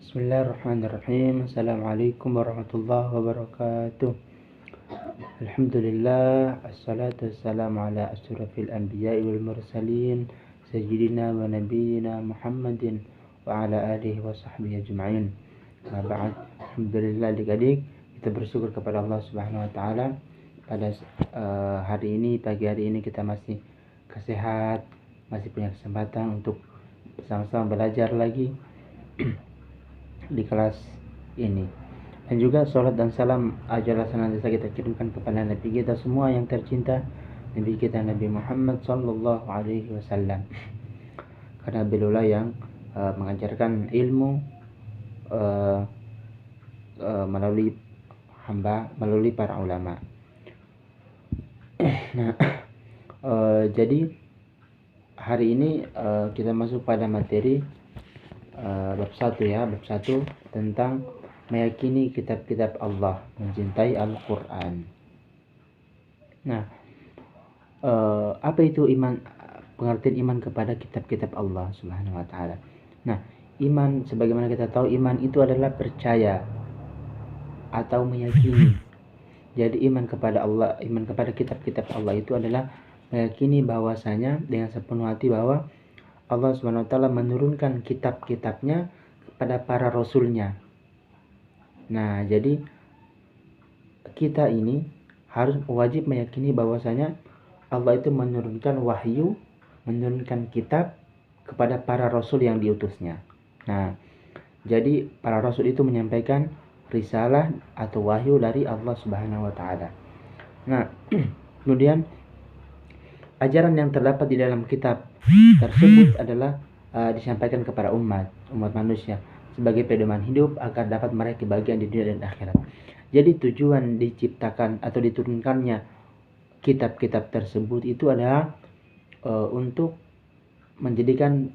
Bismillahirrahmanirrahim. Assalamualaikum warahmatullahi wabarakatuh. Alhamdulillah, assalatu wassalamu ala asyrafil anbiya'i wal mursalin sayyidina wa nabiyyina Muhammadin wa ala alihi wa sahbihi ajma'in. Wa ba'd. Alhamdulillah adik-adik, kita bersyukur kepada Allah Subhanahu wa taala pada hari ini, pagi hari ini kita masih sehat, masih punya kesempatan untuk bersama-sama belajar lagi di kelas ini. Dan juga salat dan salam ajalah senantiasa kita kirimkan kepada Nabi kita semua yang tercinta, Nabi kita Nabi Muhammad sallallahu alaihi wasallam. Karena beliaulah yang mengajarkan ilmu melalui para ulama. Nah, jadi hari ini kita masuk pada materi bab 1 tentang meyakini kitab-kitab Allah, mencintai Al-Quran. Nah, apa itu iman? Pengertian iman kepada kitab-kitab Allah Subhanahu wa taala. Nah, iman sebagaimana kita tahu, iman itu adalah percaya atau meyakini. Jadi iman kepada Allah, iman kepada kitab-kitab Allah itu adalah meyakini bahwasanya dengan sepenuh hati bahwa Allah Subhanahu wa taala menurunkan kitab-kitabnya kepada para rasulnya. Nah, jadi kita ini harus wajib meyakini bahwasanya Allah itu menurunkan wahyu, menurunkan kitab kepada para rasul yang diutusnya. Nah, jadi para rasul itu menyampaikan risalah atau wahyu dari Allah Subhanahu wa taala. Nah, kemudian ajaran yang terdapat di dalam kitab tersebut adalah disampaikan kepada umat manusia sebagai pedoman hidup agar dapat meraih kebahagiaan di dunia dan akhirat. Jadi tujuan diciptakan atau diturunkannya kitab-kitab tersebut itu adalah untuk menjadikan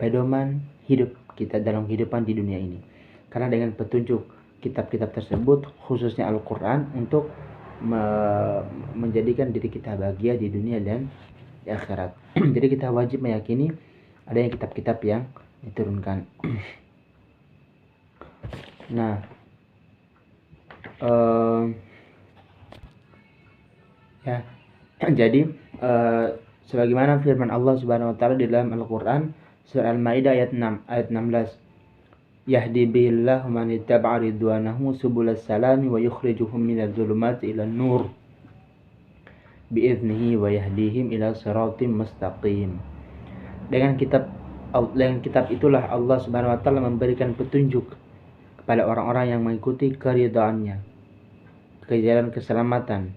pedoman hidup kita dalam kehidupan di dunia ini. Karena dengan petunjuk kitab-kitab tersebut, khususnya Al-Quran, untuk menjadikan diri kita bahagia di dunia dan di akhirat. Jadi kita wajib meyakini adanya kitab-kitab yang diturunkan. Nah, jadi sebagaimana firman Allah Subhanahu wa taala di dalam Al-Qur'an surah Al-Maidah ayat 16, yahdi bihillahu man ittaba'a ridwanahu subulas salami wa yukhrijuhum minadh dhulumati ilan nur biiznihi wa yahdihim ila siratim mustaqim. Dengan kitab itulah Allah Subhanahu wa taala memberikan petunjuk kepada orang-orang yang mengikuti keridhaannya ke jalan keselamatan.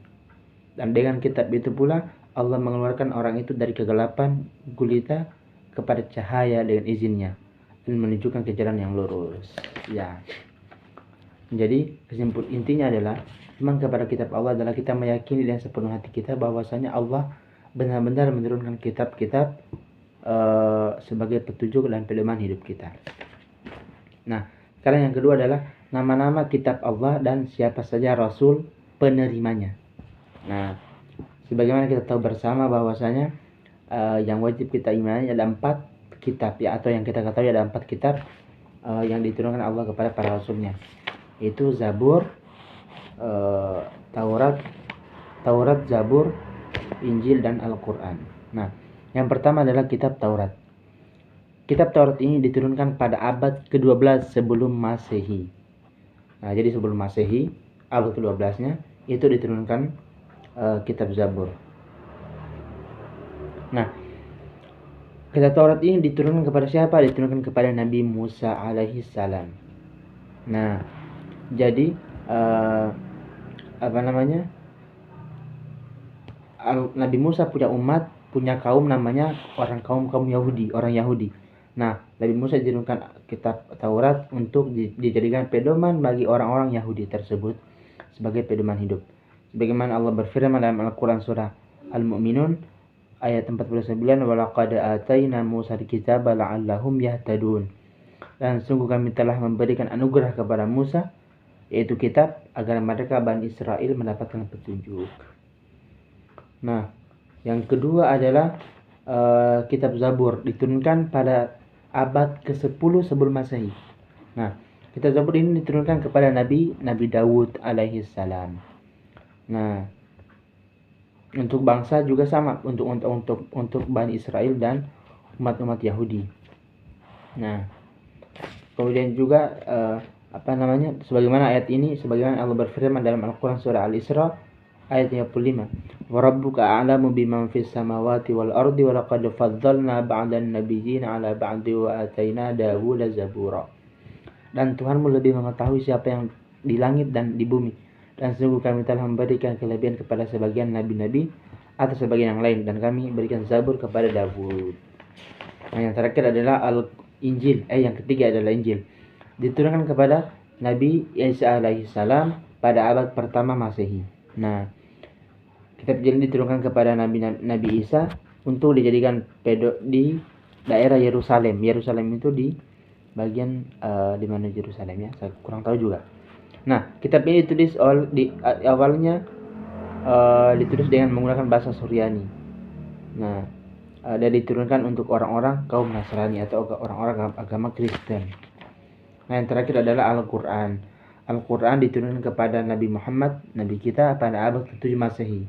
Dan dengan kitab itu pula Allah mengeluarkan orang itu dari kegelapan gulita kepada cahaya dengan izinnya dan menunjukkan ke jalan yang lurus. Ya. Jadi intinya adalah iman kepada kitab Allah adalah kita meyakini dengan sepenuh hati kita bahwasanya Allah benar-benar menurunkan kitab-kitab sebagai petunjuk dan pedoman hidup kita. Nah, sekarang yang kedua adalah nama-nama kitab Allah dan siapa saja rasul penerimanya. Nah, sebagaimana kita tahu bersama bahwasanya yang wajib kita imani ada 4 kitab ya, atau yang kita ketahui ada 4 kitab yang diturunkan Allah kepada para rasulnya. Itu Zabur, Taurat, Zabur, Injil dan Al-Quran. Nah, yang pertama adalah kitab Taurat. Kitab Taurat ini diturunkan pada abad ke-12 sebelum Masehi. Nah, jadi sebelum Masehi, abad ke-12-nya itu diturunkan kitab Zabur. Nah, kitab Taurat ini diturunkan kepada siapa? Diturunkan kepada Nabi Musa alaihi salam. Nah, jadi Nabi Musa punya umat, punya kaum namanya kaum Yahudi, orang Yahudi. Nah, Nabi Musa diturunkan kitab Taurat untuk dijadikan pedoman bagi orang-orang Yahudi tersebut sebagai pedoman hidup. Sebagaimana Allah berfirman dalam Al-Quran surah Al-Mu'minun ayat 49, walaqad atayna Musa al-kitaba la'allahum yahtadun. Dan sungguh kami telah memberikan anugerah kepada Musa, yaitu kitab, agar mereka Bani Israel mendapatkan petunjuk. Nah, yang kedua adalah kitab Zabur, diturunkan pada abad ke-10 sebelum Masehi. Nah, kitab Zabur ini diturunkan kepada Nabi Daud alaihi salam. Nah, untuk bangsa juga sama, untuk Bani Israel dan umat-umat Yahudi. Nah, kemudian juga sebagaimana ayat ini, sebagaimana Allah berfirman dalam Al-Qur'an surah Al-Isra ayat 35. Wa rabbuka a'lamu biman fis samawati wal ardi wa laqad faddalna ba'dan nabiyyin 'ala ba'di wa ataina Dawuda zabura. Dan Tuhanmu lebih mengetahui siapa yang di langit dan di bumi, dan sungguh kami telah memberikan kelebihan kepada sebagian nabi-nabi atas sebagian yang lain, dan kami berikan Zabur kepada Dawud. Nah, yang terakhir adalah Injil. Yang ketiga adalah Injil. Diturunkan kepada Nabi Isa alaihissalam pada abad pertama Masehi. Nah, kitab Injil diturunkan kepada Nabi Isa untuk dijadikan pedok di daerah Yerusalem. Yerusalem itu di bagian di mana Yerusalem ya? Saya kurang tahu juga. Nah, kitab ini ditulis awalnya ditulis dengan menggunakan bahasa Suryani. Nah, dan diturunkan untuk orang-orang kaum Nasrani atau orang-orang agama Kristen. Nah, yang terakhir adalah Al-Quran. Al-Quran diturunkan kepada Nabi Muhammad, Nabi kita, pada abad ke-7 Masehi.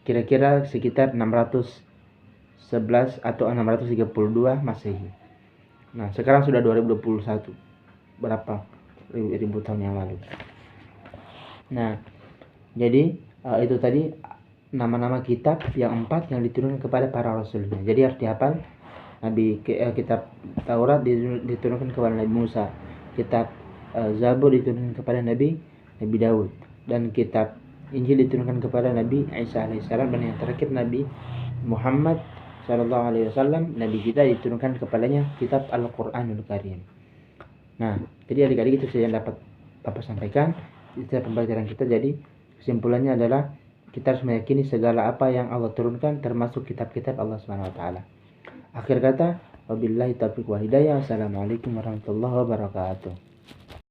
Kira-kira sekitar 611 atau 632 Masehi. Nah, sekarang sudah 2021. Berapa ribu tahun yang lalu. Nah, jadi itu tadi nama-nama kitab yang 4 yang diturunkan kepada para rasulnya. Jadi harus dihafal. Kitab Taurat diturunkan kepada Nabi Musa, kitab Zabur diturunkan kepada Nabi Daud, dan kitab Injil diturunkan kepada Nabi Isa alaihissalam, dan yang terakhir Nabi Muhammad sallallahu alaihi wasallam, Nabi kita, diturunkan kepadanya kitab Al-Qur'anul Karim. Nah, jadi adik-adik itu saja yang dapat Bapak sampaikan di setiap pembelajaran kita. Jadi kesimpulannya adalah kita harus meyakini segala apa yang Allah turunkan, termasuk kitab-kitab Allah Subhanahu wa taala. Akhir kata, wabillahi taufiq wal hidayah. Assalamualaikum warahmatullahi wabarakatuh.